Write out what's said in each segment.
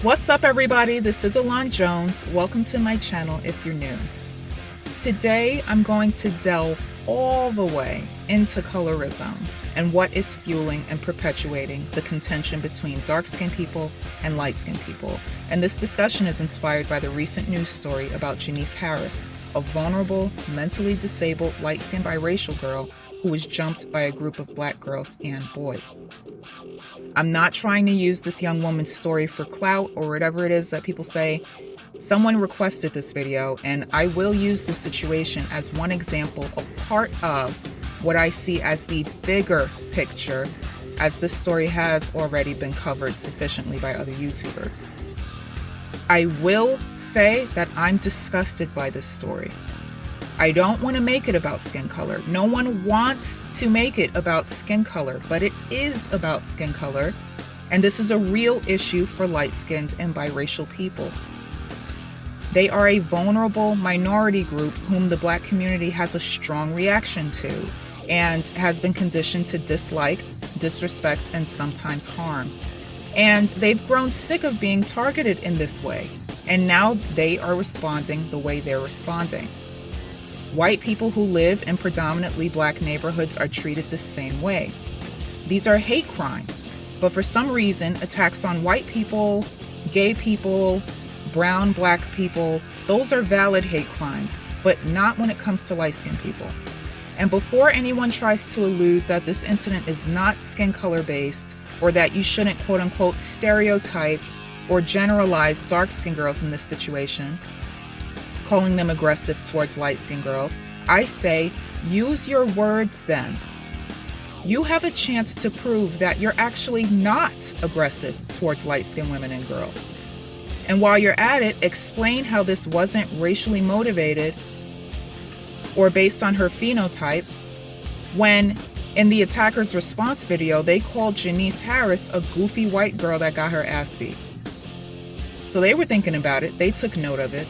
What's up, everybody? This is Elan Jones. Welcome to my channel if you're new. Today, I'm going to delve all the way into colorism and what is fueling and perpetuating the contention between dark-skinned people and light-skinned people. And this discussion is inspired by the recent news story about Janice Harris, a vulnerable, mentally disabled, light-skinned biracial girl who was jumped by a group of black girls and boys. I'm not trying to use this young woman's story for clout or whatever it is that people say. Someone requested this video, and I will use this situation as one example of part of what I see as the bigger picture, as this story has already been covered sufficiently by other YouTubers. I will say that I'm disgusted by this story. I don't want to make it about skin color. No one wants to make it about skin color, but it is about skin color, and this is a real issue for light-skinned and biracial people. They are a vulnerable minority group whom the black community has a strong reaction to and has been conditioned to dislike, disrespect, and sometimes harm. And they've grown sick of being targeted in this way, and now they are responding the way they're responding. White people who live in predominantly black neighborhoods are treated the same way. These are hate crimes, but for some reason, attacks on white people, gay people, brown, black people, those are valid hate crimes, but not when it comes to light-skinned people. And before anyone tries to allude that this incident is not skin color based, or that you shouldn't quote-unquote stereotype or generalize dark-skinned girls in this situation, calling them aggressive towards light-skinned girls, I say use your words then. You have a chance to prove that you're actually not aggressive towards light-skinned women and girls. And while you're at it, explain how this wasn't racially motivated or based on her phenotype, when in the attacker's response video, they called Janice Harris a goofy white girl that got her ass beat. So they were thinking about it. They took note of it.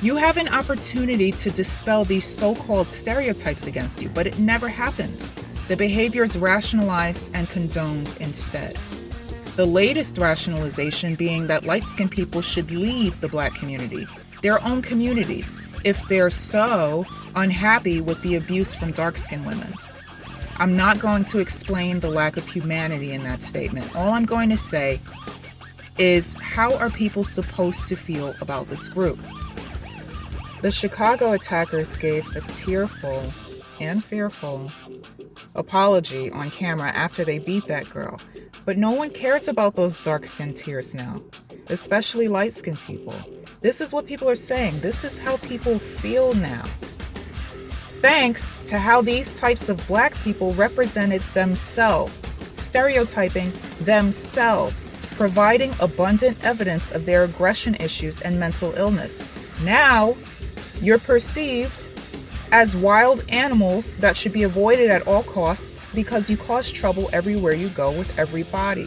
You have an opportunity to dispel these so-called stereotypes against you, but it never happens. The behavior is rationalized and condoned instead. The latest rationalization being that light-skinned people should leave the black community, their own communities, if they're so unhappy with the abuse from dark-skinned women. I'm not going to explain the lack of humanity in that statement. All I'm going to say is, how are people supposed to feel about this group? The Chicago attackers gave a tearful and fearful apology on camera after they beat that girl. But no one cares about those dark-skinned tears now, especially light-skinned people. This is what people are saying. This is how people feel now. Thanks to how these types of black people represented themselves, stereotyping themselves, providing abundant evidence of their aggression issues and mental illness. Now, you're perceived as wild animals that should be avoided at all costs because you cause trouble everywhere you go with everybody.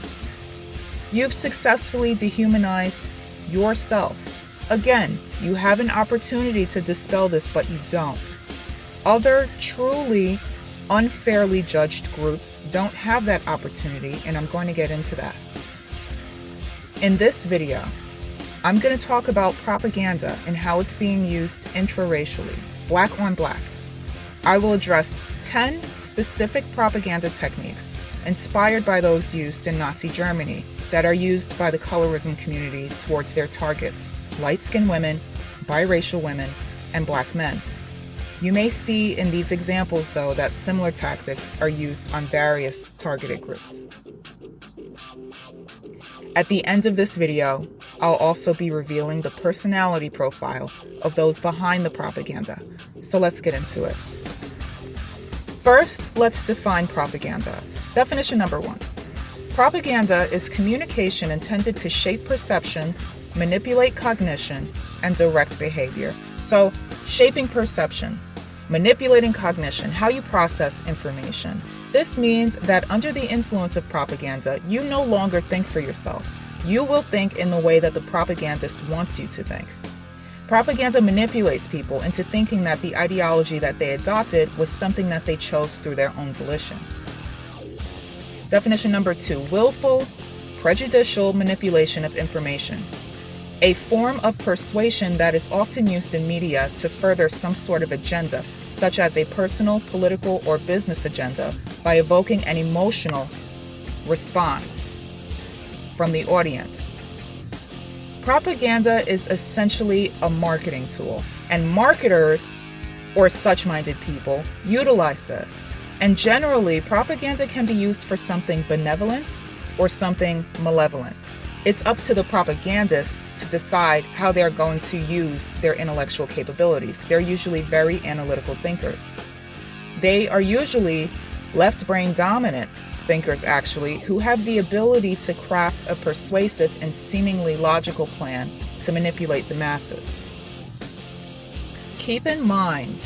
You've successfully dehumanized yourself. Again, you have an opportunity to dispel this, but you don't. Other truly unfairly judged groups don't have that opportunity, and I'm going to get into that. In this video, I'm going to talk about propaganda and how it's being used intraracially, black on black. I will address 10 specific propaganda techniques inspired by those used in Nazi Germany that are used by the colorism community towards their targets, light-skinned women, biracial women, and black men. You may see in these examples, though, that similar tactics are used on various targeted groups. At the end of this video, I'll also be revealing the personality profile of those behind the propaganda. So let's get into it. First, let's define propaganda. Definition number 1. Propaganda is communication intended to shape perceptions, manipulate cognition, and direct behavior. So, shaping perception, manipulating cognition, how you process information. This means that under the influence of propaganda, you no longer think for yourself. You will think in the way that the propagandist wants you to think. Propaganda manipulates people into thinking that the ideology that they adopted was something that they chose through their own volition. Definition number 2, willful prejudicial manipulation of information, a form of persuasion that is often used in media to further some sort of agenda, such as a personal, political, or business agenda, by evoking an emotional response from the audience. Propaganda is essentially a marketing tool, and marketers, or such-minded people, utilize this. And generally, propaganda can be used for something benevolent or something malevolent. It's up to the propagandist to decide how they're going to use their intellectual capabilities. They're usually very analytical thinkers. They are usually left brain dominant thinkers, actually, who have the ability to craft a persuasive and seemingly logical plan to manipulate the masses. Keep in mind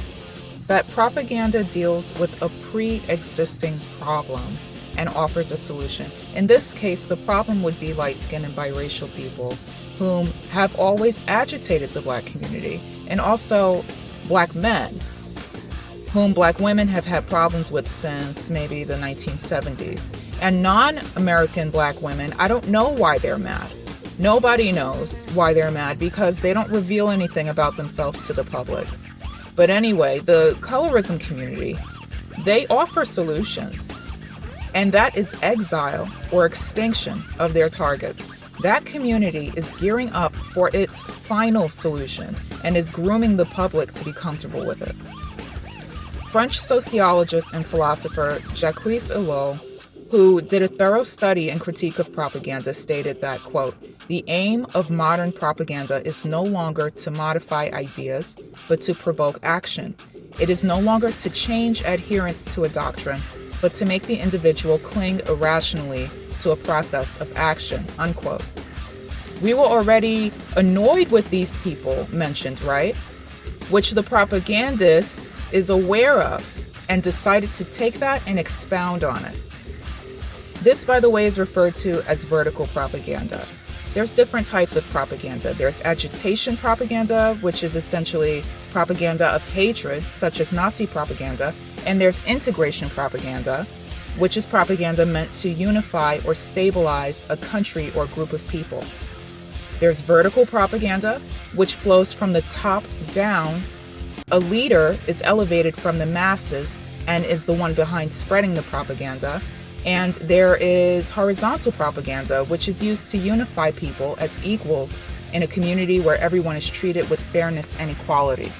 that propaganda deals with a pre-existing problem and offers a solution. In this case, the problem would be light-skinned and biracial people whom have always agitated the Black community, and also Black men, whom Black women have had problems with since maybe the 1970s. And non-American Black women, I don't know why they're mad. Nobody knows why they're mad because they don't reveal anything about themselves to the public. But anyway, the colorism community, they offer solutions. And that is exile or extinction of their targets. That community is gearing up for its final solution and is grooming the public to be comfortable with it. French sociologist and philosopher Jacques Ellul, who did a thorough study and critique of propaganda, stated that, quote, "The aim of modern propaganda is no longer to modify ideas, but to provoke action. It is no longer to change adherence to a doctrine, but to make the individual cling irrationally to a process of action," unquote. We were already annoyed with these people mentioned, right? Which the propagandist is aware of and decided to take that and expound on it. This, by the way, is referred to as vertical propaganda. There's different types of propaganda. There's agitation propaganda, which is essentially propaganda of hatred, such as Nazi propaganda, and there's integration propaganda, which is propaganda meant to unify or stabilize a country or group of people. There's vertical propaganda, which flows from the top down. A leader is elevated from the masses and is the one behind spreading the propaganda. And there is horizontal propaganda, which is used to unify people as equals in a community where everyone is treated with fairness and equality.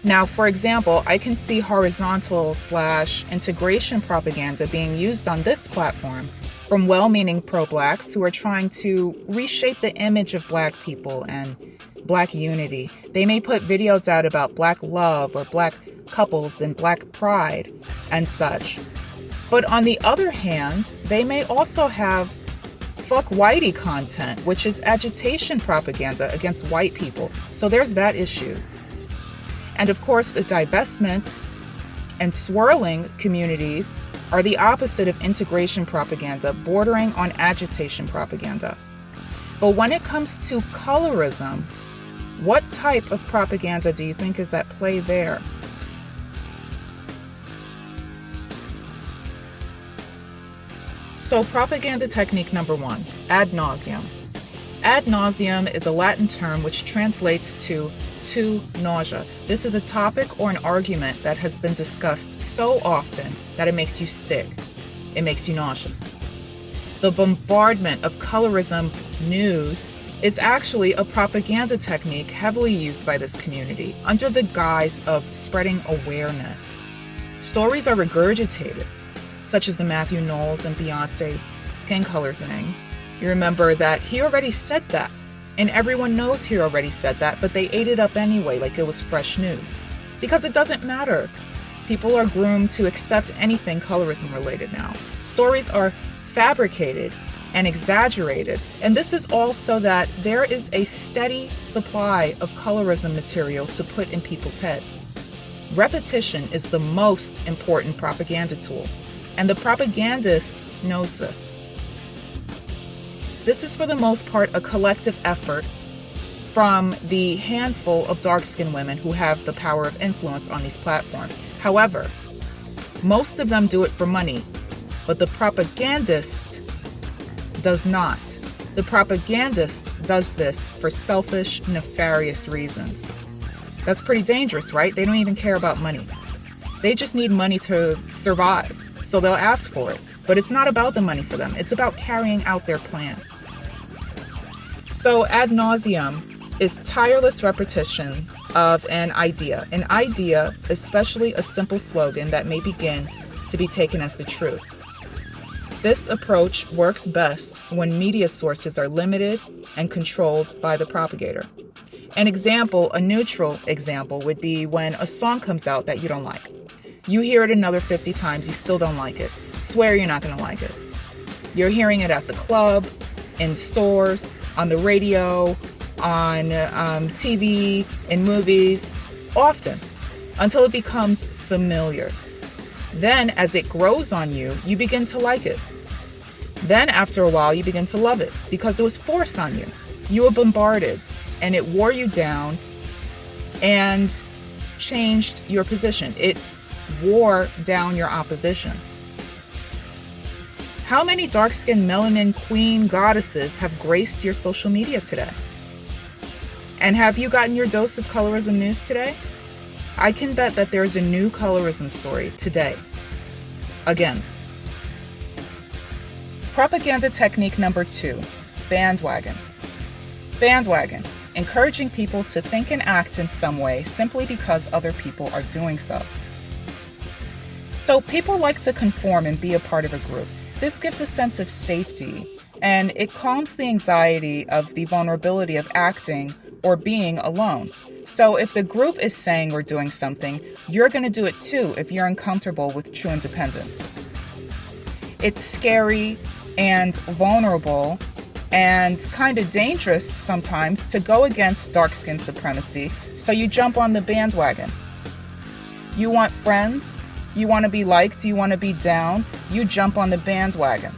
Now, for example, I can see horizontal/integration propaganda being used on this platform from well-meaning pro-Blacks who are trying to reshape the image of Black people and Black unity. They may put videos out about Black love or Black couples and Black pride and such. But on the other hand, they may also have fuck whitey content, which is agitation propaganda against white people. So there's that issue. And of course, the divestment and swirling communities are the opposite of integration propaganda, bordering on agitation propaganda. But when it comes to colorism, what type of propaganda do you think is at play there? So propaganda technique number 1, ad nauseum. Ad nauseum is a Latin term which translates to nausea. This is a topic or an argument that has been discussed so often that it makes you sick. It makes you nauseous. The bombardment of colorism news is actually a propaganda technique heavily used by this community under the guise of spreading awareness. Stories are regurgitated, such as the Matthew Knowles and Beyonce skin color thing. You remember that he already said that, and everyone knows he already said that, but they ate it up anyway like it was fresh news. Because it doesn't matter. People are groomed to accept anything colorism related now. Stories are fabricated and exaggerated, and this is all so that there is a steady supply of colorism material to put in people's heads. Repetition is the most important propaganda tool, and the propagandist knows this. This is for the most part a collective effort from the handful of dark-skinned women who have the power of influence on these platforms. However, most of them do it for money, but the propagandist does not. The propagandist does this for selfish, nefarious reasons. That's pretty dangerous, right? They don't even care about money. They just need money to survive, so they'll ask for it. But it's not about the money for them. It's about carrying out their plan. So ad nauseum is tireless repetition of an idea. An idea, especially a simple slogan that may begin to be taken as the truth. This approach works best when media sources are limited and controlled by the propagator. An example, a neutral example, would be when a song comes out that you don't like. You hear it another 50 times, you still don't like it. Swear you're not going to like it. You're hearing it at the club, in stores, on the radio, on TV, in movies, often, until it becomes familiar. Then, as it grows on you, you begin to like it. Then, after a while, you begin to love it because it was forced on you. You were bombarded, and it wore you down and changed your position. It wore down your opposition. How many dark-skinned melanin queen goddesses have graced your social media today? And have you gotten your dose of colorism news today? I can bet that there's a new colorism story today. Again. Propaganda technique number 2, bandwagon. Bandwagon, encouraging people to think and act in some way simply because other people are doing so. So people like to conform and be a part of a group. This gives a sense of safety, and it calms the anxiety of the vulnerability of acting or being alone. So if the group is saying or doing something, you're going to do it too if you're uncomfortable with true independence. It's scary and vulnerable and kind of dangerous sometimes to go against dark-skin supremacy, so you jump on the bandwagon. You want friends? You want to be liked? You want to be down? You jump on the bandwagon.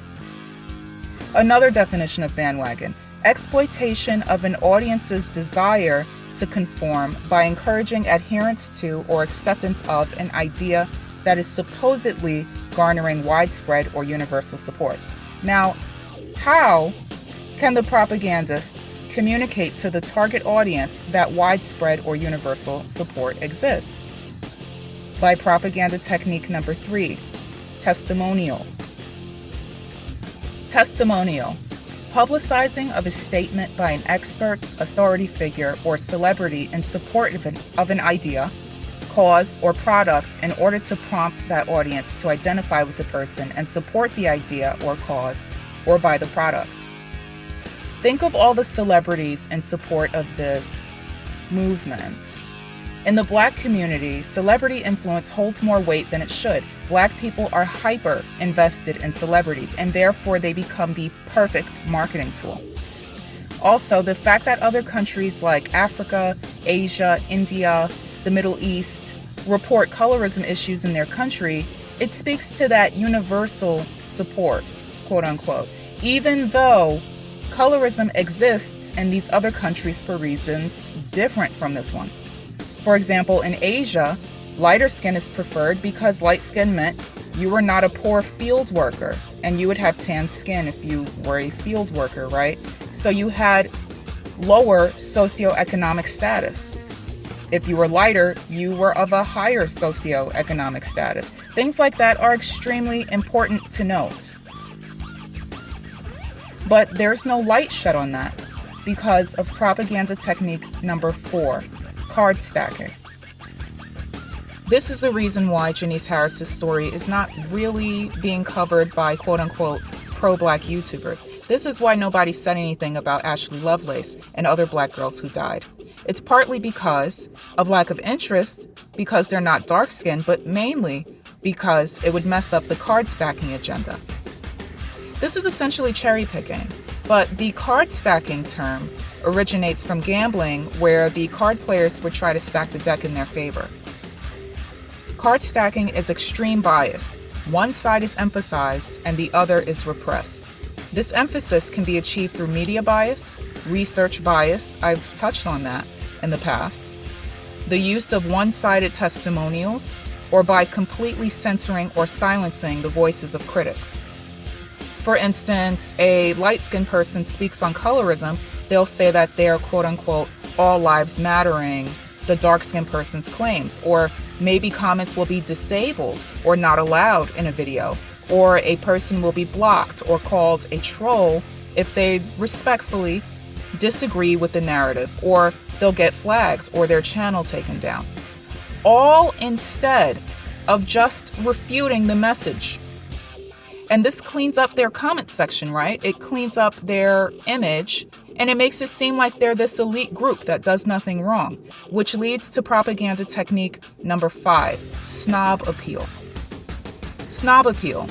Another definition of bandwagon: exploitation of an audience's desire to conform by encouraging adherence to or acceptance of an idea that is supposedly garnering widespread or universal support. Now, how can the propagandists communicate to the target audience that widespread or universal support exists? By propaganda technique number 3, testimonials. Testimonial, publicizing of a statement by an expert, authority figure, or celebrity in support of an idea, cause, or product in order to prompt that audience to identify with the person and support the idea or cause, or buy the product. Think of all the celebrities in support of this movement. In the Black community, celebrity influence holds more weight than it should. Black people are hyper invested in celebrities, and therefore they become the perfect marketing tool. Also, the fact that other countries like Africa, Asia, India, the Middle East report colorism issues in their country, it speaks to that universal support, quote unquote, even though colorism exists in these other countries for reasons different from this one. For example, in Asia, lighter skin is preferred because light skin meant you were not a poor field worker, and you would have tan skin if you were a field worker, right? So you had lower socioeconomic status. If you were lighter, you were of a higher socioeconomic status. Things like that are extremely important to note. But there's no light shed on that because of propaganda technique number 4, card stacking. This is the reason why Janice Harris's story is not really being covered by quote-unquote pro-Black YouTubers. This is why nobody said anything about Ashley Lovelace and other Black girls who died. It's partly because of lack of interest, because they're not dark-skinned, but mainly because it would mess up the card stacking agenda. This is essentially cherry picking, but the card stacking term originates from gambling, where the card players would try to stack the deck in their favor. Card stacking is extreme bias. One side is emphasized and the other is repressed. This emphasis can be achieved through media bias, research bias, I've touched on that in the past, the use of one-sided testimonials, or by completely censoring or silencing the voices of critics. For instance, a light-skinned person speaks on colorism, they'll say that they're quote-unquote all lives mattering the dark-skinned person's claims, or maybe comments will be disabled or not allowed in a video, or a person will be blocked or called a troll if they respectfully disagree with the narrative, or they'll get flagged or their channel taken down. All instead of just refuting the message. And this cleans up their comment section, right? It cleans up their image, and it makes it seem like they're this elite group that does nothing wrong, which leads to propaganda technique number 5, snob appeal. Snob appeal,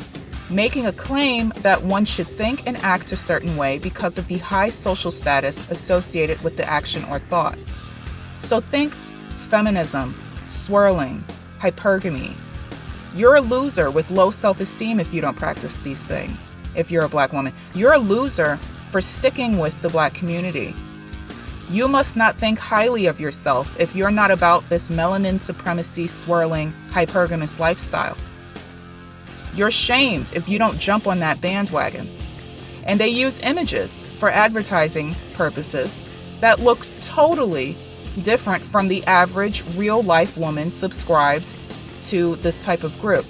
making a claim that one should think and act a certain way because of the high social status associated with the action or thought. So think feminism, swirling, hypergamy. You're a loser with low self-esteem if you don't practice these things. If you're a black woman, you're a loser for sticking with the black community. You must not think highly of yourself if you're not about this melanin supremacy swirling hypergamous lifestyle. You're shamed if you don't jump on that bandwagon. And they use images for advertising purposes that look totally different from the average real-life woman subscribed to this type of group.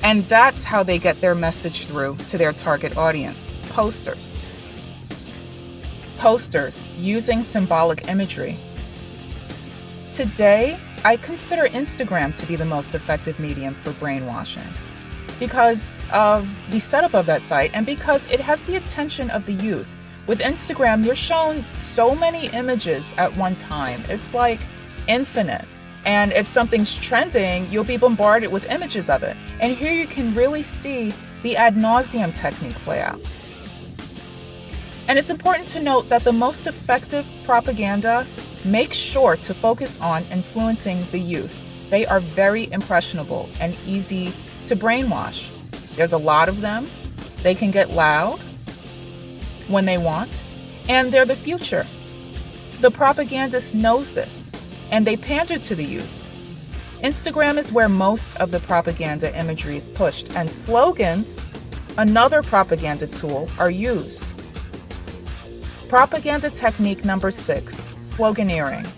And that's how they get their message through to their target audience. Posters. Posters using symbolic imagery. Today, I consider Instagram to be the most effective medium for brainwashing because of the setup of that site and because it has the attention of the youth. With Instagram, you're shown so many images at one time. It's like infinite. And if something's trending, you'll be bombarded with images of it. And here you can really see the ad nauseum technique play out. And it's important to note that the most effective propaganda makes sure to focus on influencing the youth. They are very impressionable and easy to brainwash. There's a lot of them. They can get loud when they want, and they're the future. The propagandist knows this, and they pander to the youth. Instagram is where most of the propaganda imagery is pushed, and slogans, another propaganda tool, are used. Propaganda technique number 6, sloganeering.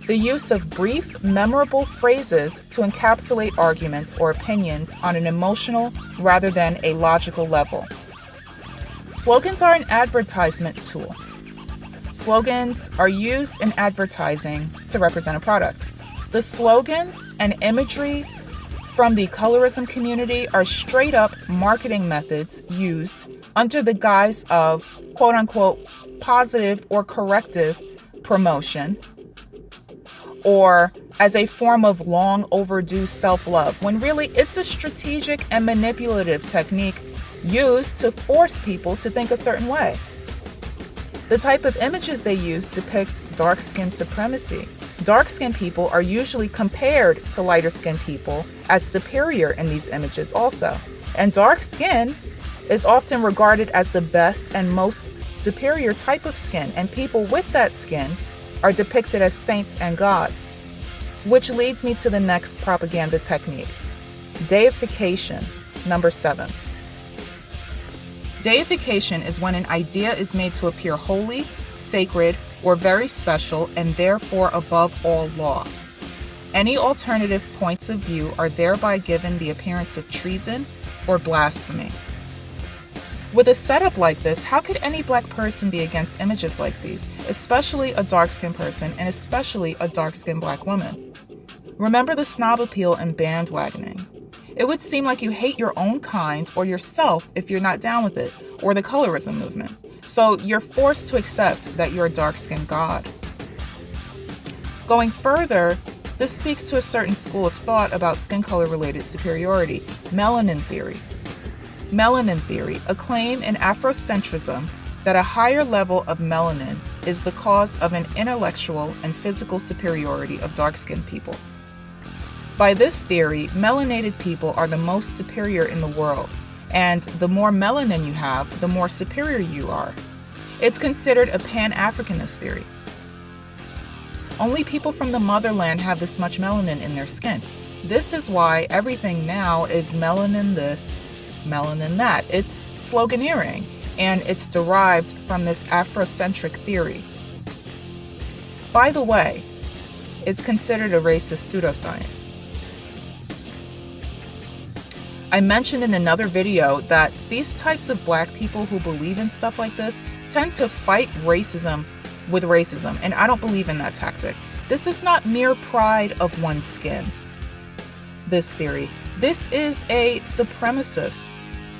The use of brief, memorable phrases to encapsulate arguments or opinions on an emotional rather than a logical level. Slogans are an advertisement tool. Slogans are used in advertising to represent a product. The slogans and imagery from the colorism community are straight up marketing methods used under the guise of quote unquote positive or corrective promotion, or as a form of long overdue self-love, when really it's a strategic and manipulative technique used to force people to think a certain way. The type of images they use depict dark-skin supremacy. Dark-skinned people are usually compared to lighter-skinned people as superior in these images also. And dark skin is often regarded as the best and most superior type of skin, and people with that skin are depicted as saints and gods. Which leads me to the next propaganda technique, deification, number 7. Deification is when an idea is made to appear holy, sacred, or very special, and therefore above all law. Any alternative points of view are thereby given the appearance of treason or blasphemy. With a setup like this, how could any black person be against images like these, especially a dark-skinned person and especially a dark-skinned black woman? Remember the snob appeal and bandwagoning. It would seem like you hate your own kind or yourself if you're not down with it, or the colorism movement. So you're forced to accept that you're a dark-skinned god. Going further, this speaks to a certain school of thought about skin color-related superiority, melanin theory. Melanin theory, a claim in Afrocentrism that a higher level of melanin is the cause of an intellectual and physical superiority of dark-skinned people. By this theory, melanated people are the most superior in the world, and the more melanin you have, the more superior you are. It's considered a Pan-Africanist theory. Only people from the motherland have this much melanin in their skin. This is why everything now is melanin this, melanin that. It's sloganeering, and it's derived from this Afrocentric theory. By the way, it's considered a racist pseudoscience. I mentioned in another video that these types of black people who believe in stuff like this tend to fight racism with racism, and I don't believe in that tactic. This is not mere pride of one's skin, this theory. This is a supremacist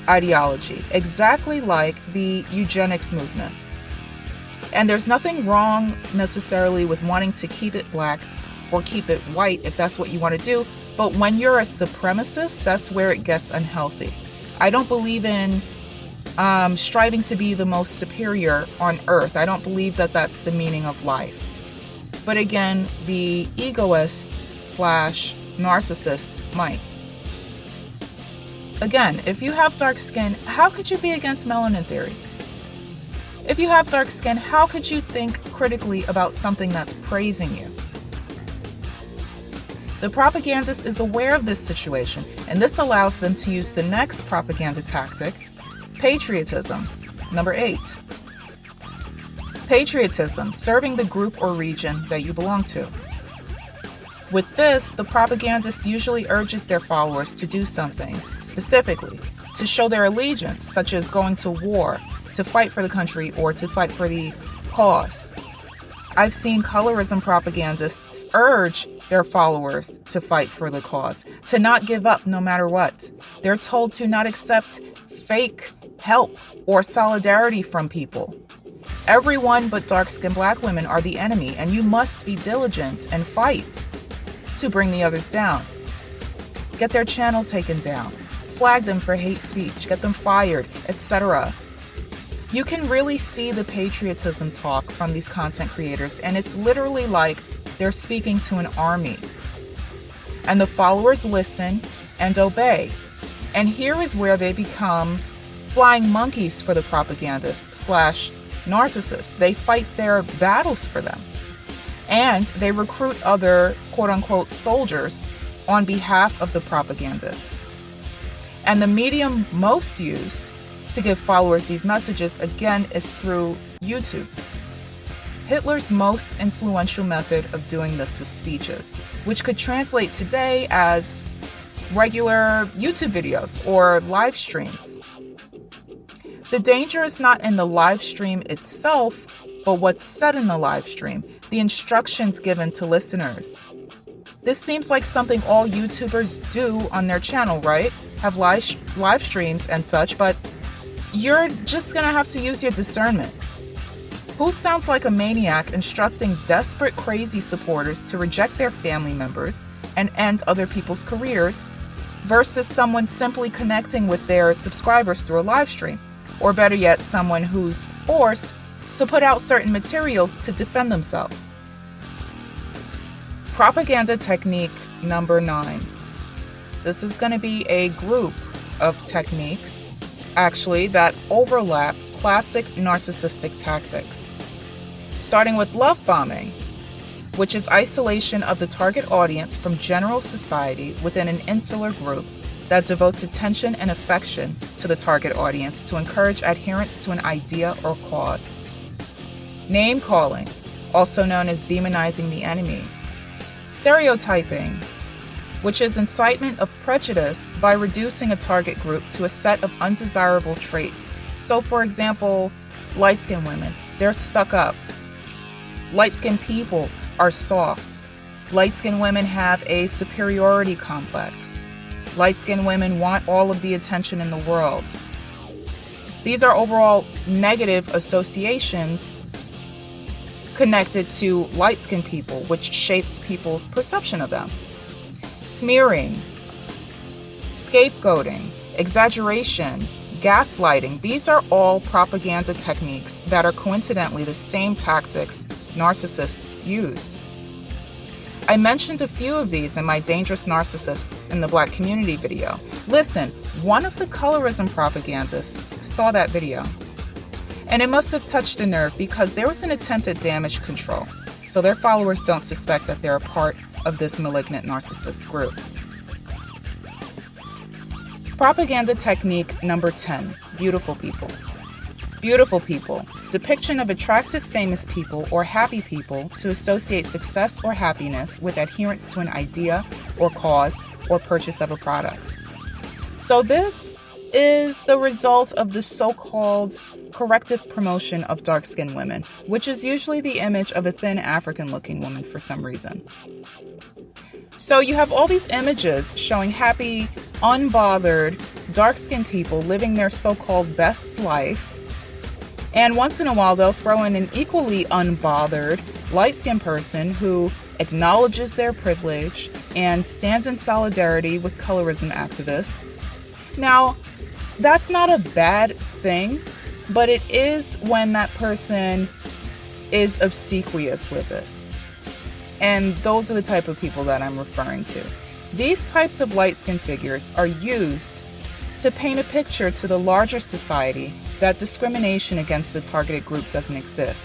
ideology, exactly like the eugenics movement. And there's nothing wrong necessarily with wanting to keep it black or keep it white if that's what you want to do. But when you're a supremacist, that's where it gets unhealthy. I don't believe in striving to be the most superior on earth. I don't believe that that's the meaning of life. But again, the egoist / narcissist might. Again, if you have dark skin, how could you be against melanin theory? If you have dark skin, how could you think critically about something that's praising you? The propagandist is aware of this situation, and this allows them to use the next propaganda tactic, patriotism. Number 8. Patriotism, serving the group or region that you belong to. With this, the propagandist usually urges their followers to do something, specifically, to show their allegiance, such as going to war, to fight for the country, or to fight for the cause. I've seen colorism propagandists urge their followers to fight for the cause, to not give up no matter what. They're told to not accept fake help or solidarity from people. Everyone but dark-skinned black women are the enemy, and you must be diligent and fight to bring the others down. Get their channel taken down, flag them for hate speech, get them fired, etc. You can really see the patriotism talk from these content creators, and it's literally like they're speaking to an army. And the followers listen and obey. And here is where they become flying monkeys for the propagandists / narcissists. They fight their battles for them. And they recruit other quote-unquote soldiers on behalf of the propagandists. And the medium most used to give followers these messages, again, is through YouTube. Hitler's most influential method of doing this was speeches, which could translate today as regular YouTube videos or live streams. The danger is not in the live stream itself, but what's said in the live stream, the instructions given to listeners. This seems like something all YouTubers do on their channel, right? Have live streams and such, but you're just gonna have to use your discernment. Who sounds like a maniac instructing desperate, crazy supporters to reject their family members and end other people's careers versus someone simply connecting with their subscribers through a live stream? Or better yet, someone who's forced to put out certain material to defend themselves. Propaganda technique number 9. This is going to be a group of techniques, actually, that overlap classic narcissistic tactics. Starting with love bombing, which is isolation of the target audience from general society within an insular group that devotes attention and affection to the target audience to encourage adherence to an idea or cause. Name calling, also known as demonizing the enemy. Stereotyping, which is incitement of prejudice by reducing a target group to a set of undesirable traits. So, for example, light-skinned women, they're stuck up. Light-skinned people are soft. Light-skinned women have a superiority complex. Light-skinned women want all of the attention in the world. These are overall negative associations connected to light-skinned people, which shapes people's perception of them. Smearing, scapegoating, exaggeration, gaslighting, these are all propaganda techniques that are coincidentally the same tactics narcissists use. I mentioned a few of these in my Dangerous Narcissists in the Black Community video. Listen, one of the colorism propagandists saw that video, and it must have touched a nerve because there was an attempt at damage control, so their followers don't suspect that they're a part of this malignant narcissist group. Propaganda technique number 10, beautiful people. Beautiful people. Depiction of attractive, famous people or happy people to associate success or happiness with adherence to an idea or cause or purchase of a product. So this is the result of the so-called corrective promotion of dark-skinned women, which is usually the image of a thin African-looking woman for some reason. So you have all these images showing happy, unbothered, dark-skinned people living their so-called best life. And once in a while, they'll throw in an equally unbothered, light-skinned person who acknowledges their privilege and stands in solidarity with colorism activists. Now, that's not a bad thing, but it is when that person is obsequious with it. And those are the type of people that I'm referring to. These types of light-skinned figures are used to paint a picture to the larger society that discrimination against the targeted group doesn't exist.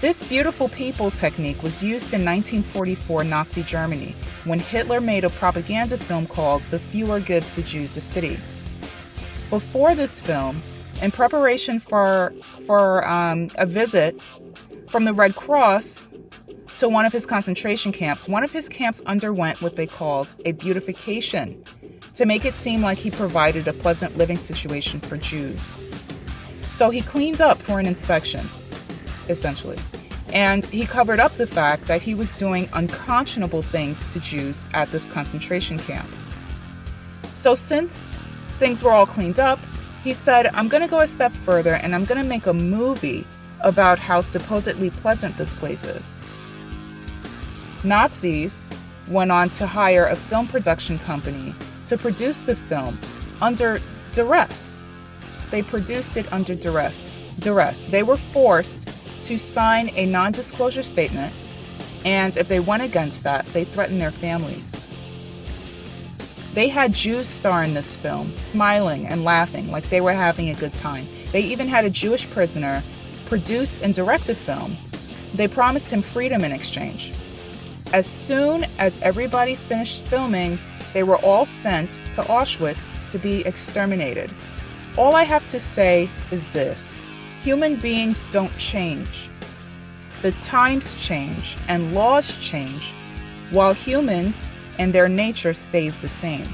This beautiful people technique was used in 1944 Nazi Germany when Hitler made a propaganda film called The Fuhrer Gives the Jews a City. Before this film, in preparation for a visit from the Red Cross to one of his concentration camps, one of his camps underwent what they called a beautification to make it seem like he provided a pleasant living situation for Jews. So he cleaned up for an inspection, essentially. And he covered up the fact that he was doing unconscionable things to Jews at this concentration camp. So since things were all cleaned up, he said, I'm going to go a step further and I'm going to make a movie about how supposedly pleasant this place is. Nazis went on to hire a film production company to produce the film under duress. They produced it under duress. They were forced to sign a non-disclosure statement, and if they went against that, they threatened their families. They had Jews star in this film, smiling and laughing like they were having a good time. They even had a Jewish prisoner produce and direct the film. They promised him freedom in exchange. As soon as everybody finished filming, they were all sent to Auschwitz to be exterminated. All I have to say is this: human beings don't change. The times change and laws change, while humans and their nature stays the same.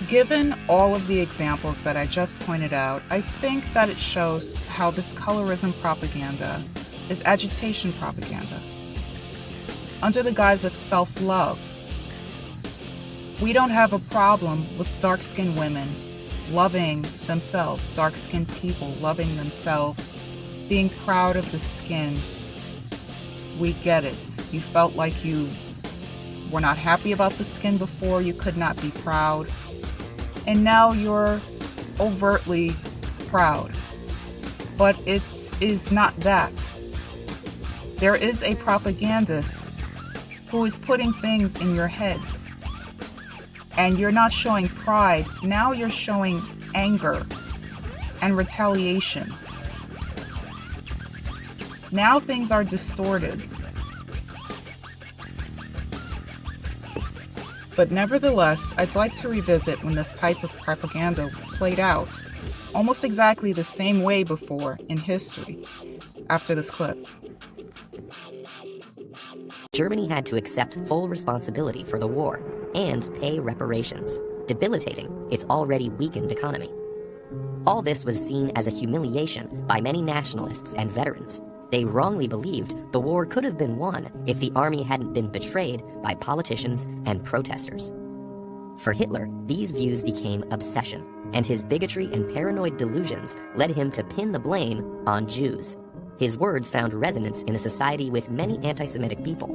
Given all of the examples that I just pointed out, I think that it shows how this colorism propaganda is agitation propaganda. Under the guise of self-love, we don't have a problem with dark-skinned women loving themselves, dark-skinned people loving themselves, being proud of the skin. We get it. You felt like you were not happy about the skin before, you could not be proud, and now you're overtly proud. But it is not that. There is a propagandist who is putting things in your heads, and you're not showing pride, now you're showing anger and retaliation. Now things are distorted. But nevertheless, I'd like to revisit when this type of propaganda played out almost exactly the same way before in history after this clip. Germany had to accept full responsibility for the war and pay reparations, debilitating its already weakened economy. All this was seen as a humiliation by many nationalists and veterans. They wrongly believed the war could have been won if the army hadn't been betrayed by politicians and protesters. For Hitler, these views became obsession, and his bigotry and paranoid delusions led him to pin the blame on Jews. His words found resonance in a society with many anti-Semitic people.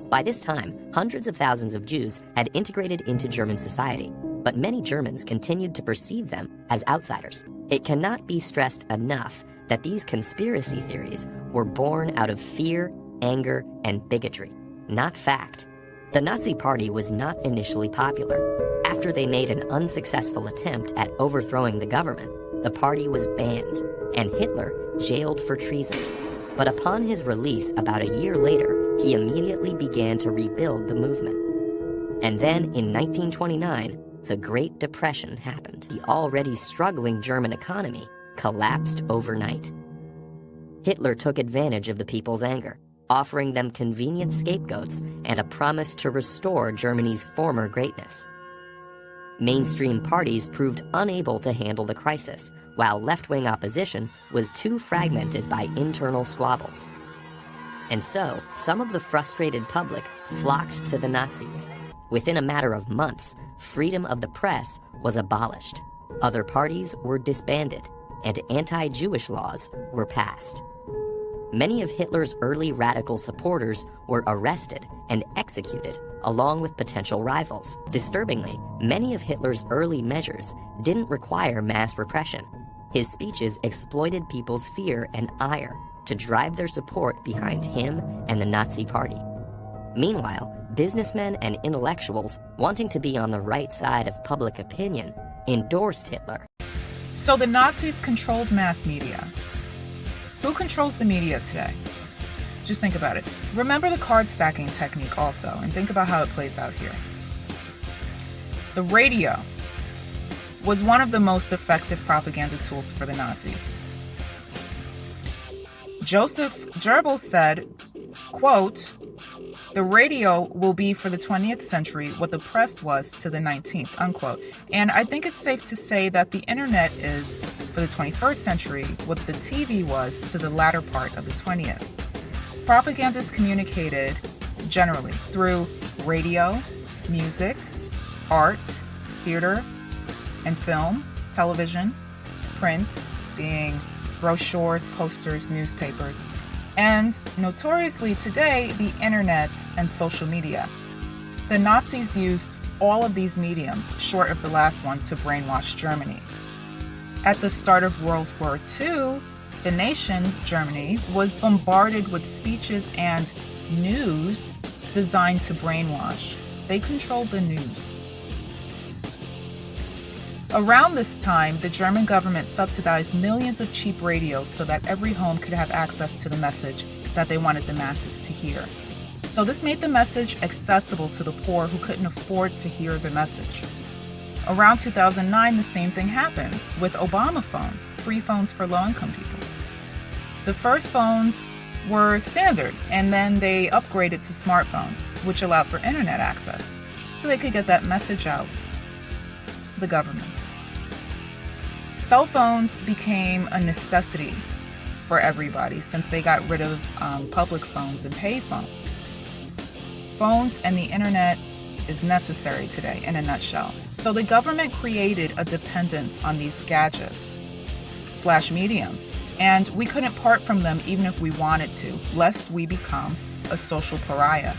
By this time, hundreds of thousands of Jews had integrated into German society, but many Germans continued to perceive them as outsiders. It cannot be stressed enough that these conspiracy theories were born out of fear, anger, and bigotry, not fact. The Nazi Party was not initially popular. After they made an unsuccessful attempt at overthrowing the government, the party was banned, and Hitler jailed for treason. But upon his release about a year later, he immediately began to rebuild the movement. And then, in 1929, the Great Depression happened. The already struggling German economy collapsed overnight. Hitler took advantage of the people's anger, offering them convenient scapegoats and a promise to restore Germany's former greatness. Mainstream parties proved unable to handle the crisis, while left-wing opposition was too fragmented by internal squabbles. And so, some of the frustrated public flocked to the Nazis. Within a matter of months, freedom of the press was abolished. Other parties were disbanded, and anti-Jewish laws were passed. Many of Hitler's early radical supporters were arrested and executed, along with potential rivals. Disturbingly, many of Hitler's early measures didn't require mass repression. His speeches exploited people's fear and ire to drive their support behind him and the Nazi Party. Meanwhile, businessmen and intellectuals wanting to be on the right side of public opinion endorsed Hitler. So the Nazis controlled mass media. Who controls the media today? Just think about it. Remember the card stacking technique also, and think about how it plays out here. The radio was one of the most effective propaganda tools for the Nazis. Joseph Goebbels said, quote, "The radio will be for the 20th century what the press was to the 19th, unquote. And I think it's safe to say that the internet is, for the 21st century, what the TV was to the latter part of the 20th. Propagandists communicated generally through radio, music, art, theater, and film, television, print, being brochures, posters, newspapers, and notoriously today, the internet and social media. The Nazis used all of these mediums, short of the last one, to brainwash Germany. At the start of World War II, the nation, Germany, was bombarded with speeches and news designed to brainwash. They controlled the news. Around this time, the German government subsidized millions of cheap radios so that every home could have access to the message that they wanted the masses to hear. So this made the message accessible to the poor who couldn't afford to hear the message. Around 2009, the same thing happened with Obama phones, free phones for low-income people. The first phones were standard, and then they upgraded to smartphones, which allowed for internet access, so they could get that message out. The government. Cell phones became a necessity for everybody since they got rid of public phones and pay phones. Phones and the internet is necessary today in a nutshell. So the government created a dependence on these gadgets / mediums, and we couldn't part from them even if we wanted to, lest we become a social pariah.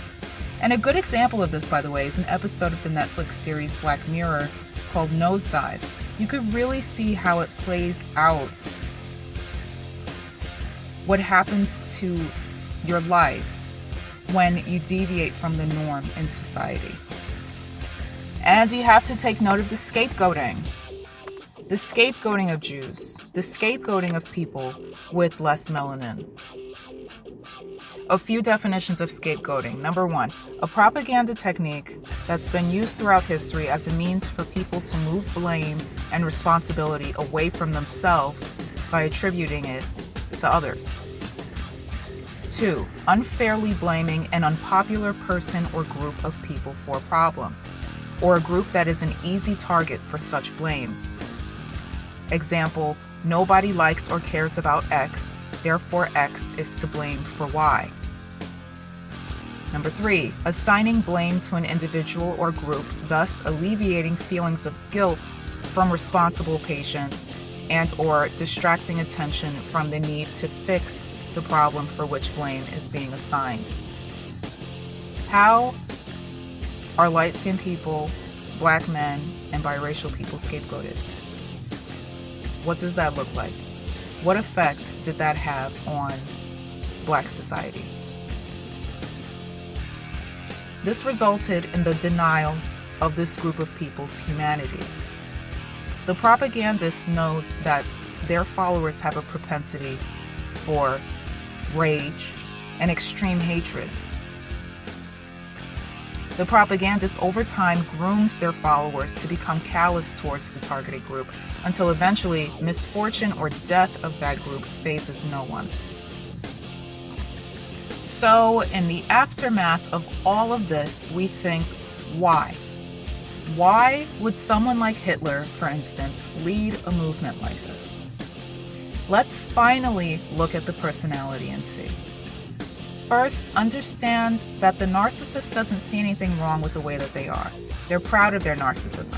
And a good example of this, by the way, is an episode of the Netflix series Black Mirror called Nosedive. You could really see how it plays out. What happens to your life when you deviate from the norm in society. And you have to take note of the scapegoating. The scapegoating of Jews. The scapegoating of people with less melanin. A few definitions of scapegoating. Number one, a propaganda technique that's been used throughout history as a means for people to move blame and responsibility away from themselves by attributing it to others. 2, unfairly blaming an unpopular person or group of people for a problem, or a group that is an easy target for such blame. Example, nobody likes or cares about X, therefore X is to blame for Y. Number 3, assigning blame to an individual or group, thus alleviating feelings of guilt from responsible patients and or distracting attention from the need to fix the problem for which blame is being assigned. How are light-skinned people, black men, and biracial people scapegoated? What does that look like? What effect did that have on black society? This resulted in the denial of this group of people's humanity. The propagandist knows that their followers have a propensity for rage and extreme hatred. The propagandist over time grooms their followers to become callous towards the targeted group until eventually misfortune or death of that group phases no one. So in the aftermath of all of this, we think, why? Why would someone like Hitler, for instance, lead a movement like this? Let's finally look at the personality and see. First, understand that the narcissist doesn't see anything wrong with the way that they are. They're proud of their narcissism.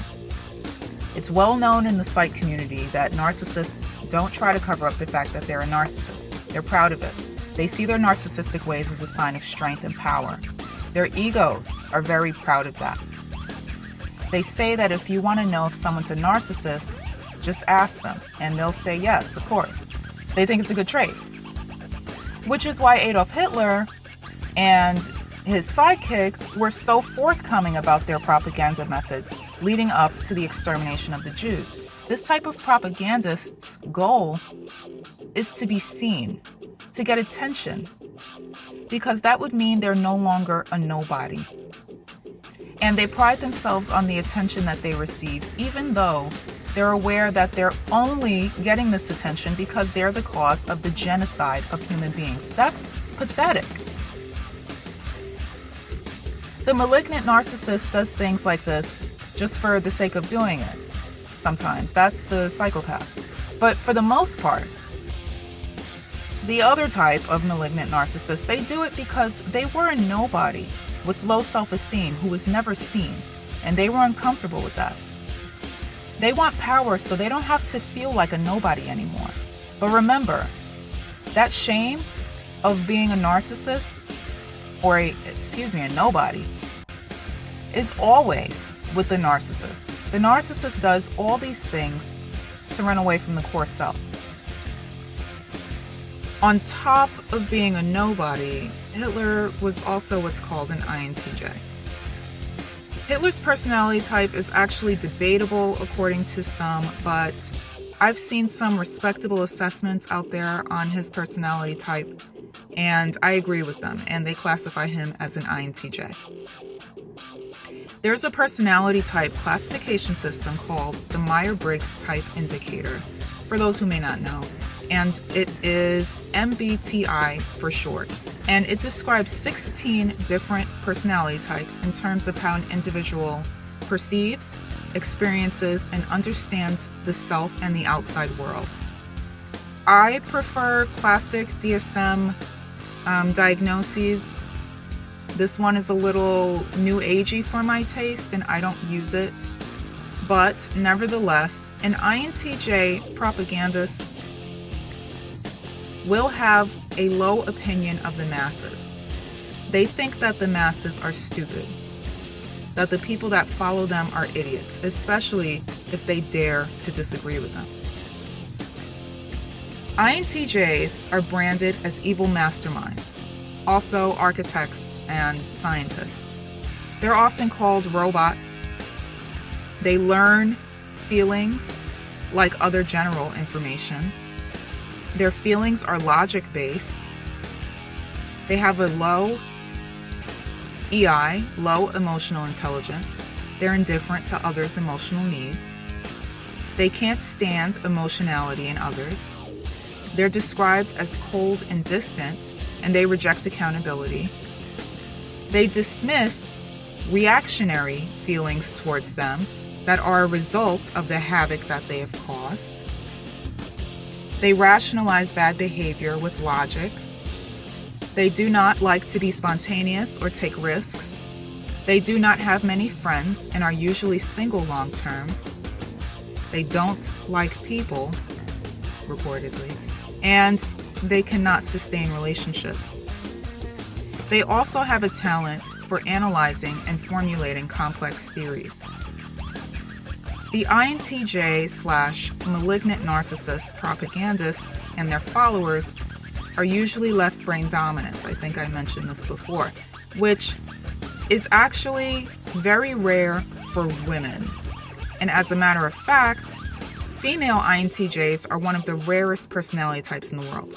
It's well known in the psych community that narcissists don't try to cover up the fact that they're a narcissist. They're proud of it. They see their narcissistic ways as a sign of strength and power. Their egos are very proud of that. They say that if you want to know if someone's a narcissist, just ask them, and they'll say yes, of course. They think it's a good trait. Which is why Adolf Hitler and his sidekick were so forthcoming about their propaganda methods leading up to the extermination of the Jews. This type of propagandist's goal is to be seen, to get attention, because that would mean they're no longer a nobody. And they pride themselves on the attention that they receive, even though they're aware that they're only getting this attention because they're the cause of the genocide of human beings. That's pathetic. The malignant narcissist does things like this just for the sake of doing it. Sometimes that's the psychopath. But for the most part, the other type of malignant narcissist, they do it because they were a nobody with low self-esteem who was never seen, and they were uncomfortable with that. They want power so they don't have to feel like a nobody anymore. But remember, that shame of being a narcissist, or a nobody, is always with the narcissist. The narcissist does all these things to run away from the core self. On top of being a nobody, Hitler was also what's called an INTJ. Hitler's personality type is actually debatable according to some, but I've seen some respectable assessments out there on his personality type, and I agree with them, and they classify him as an INTJ. There's a personality type classification system called the Myers-Briggs Type Indicator, for those who may not know, and it is MBTI for short. And it describes 16 different personality types in terms of how an individual perceives, experiences, and understands the self and the outside world. I prefer classic DSM diagnoses. This one is a little new agey for my taste, and I don't use it. But nevertheless, an INTJ propagandist will have a low opinion of the masses. They think that the masses are stupid, that the people that follow them are idiots, especially if they dare to disagree with them. INTJs are branded as evil masterminds, also architects and scientists. They're often called robots. They learn feelings like other general information. Their feelings are logic-based. They have a low EI, low emotional intelligence. They're indifferent to others' emotional needs. They can't stand emotionality in others. They're described as cold and distant, and they reject accountability. They dismiss reactionary feelings towards them that are a result of the havoc that they have caused. They rationalize bad behavior with logic. They do not like to be spontaneous or take risks. They do not have many friends and are usually single long term. They don't like people, reportedly, and they cannot sustain relationships. They also have a talent for analyzing and formulating complex theories. The INTJ/malignant narcissist propagandists and their followers are usually left brain dominant. I think I mentioned this before, which is actually very rare for women. And as a matter of fact, female INTJs are one of the rarest personality types in the world.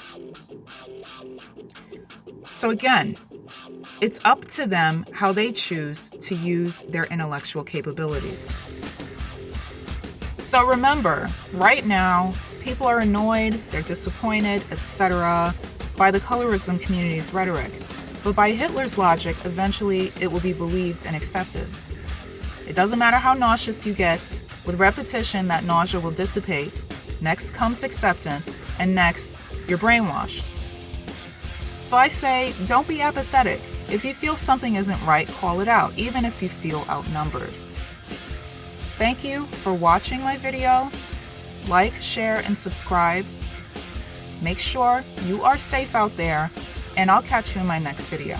So again, It's up to them how they choose to use their intellectual capabilities. So remember, right now, people are annoyed, they're disappointed, etc. by the colorism community's rhetoric. But by Hitler's logic, eventually it will be believed and accepted. It doesn't matter how nauseous you get, with repetition that nausea will dissipate. Next comes acceptance, and next, you're brainwashed. So I say, don't be apathetic. If you feel something isn't right, call it out, even if you feel outnumbered. Thank you for watching my video. Like, share, and subscribe. Make sure you are safe out there, and I'll catch you in my next video.